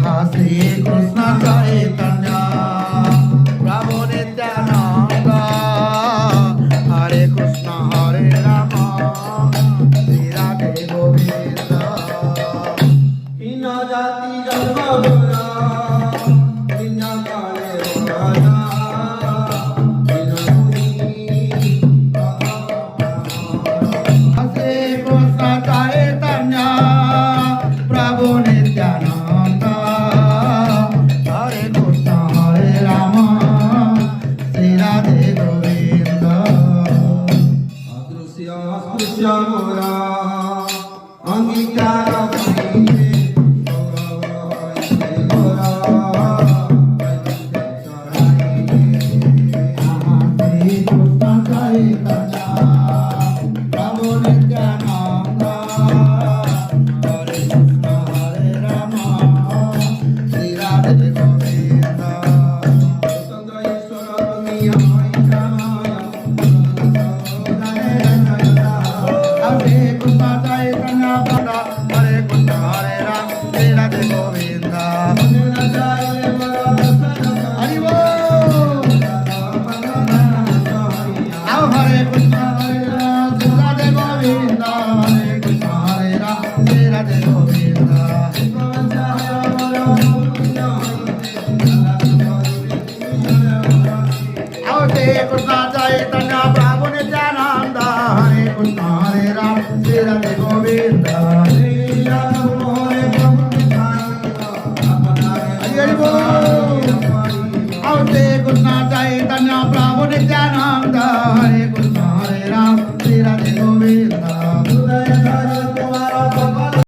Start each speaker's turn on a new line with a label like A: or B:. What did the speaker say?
A: श्री कृष्ण चैतन्य प्रभु नित्यानंद हरे कृष्ण हरे राम श्री राधे गोविंद
B: हीन जाति जन्म
A: प्रभु नित्यानंद हरे कृष्ण हरे राम श्री राधे गोविंद
B: अदृश्य अस्पृश्य मोरा अंगीकार
A: प्रभु नित्यानंद हरे कृष्ण हरे राम श्री राधे गोविंद हरे कृष्ण चैतन्य हरे कृष्ण हरे राम श्री राधे गोविंद हरि बोल आओ हरे कृष्ण हरे राम श्री राधे गोविंद हरे कृष्ण हरे राम श्री राधे गोविंद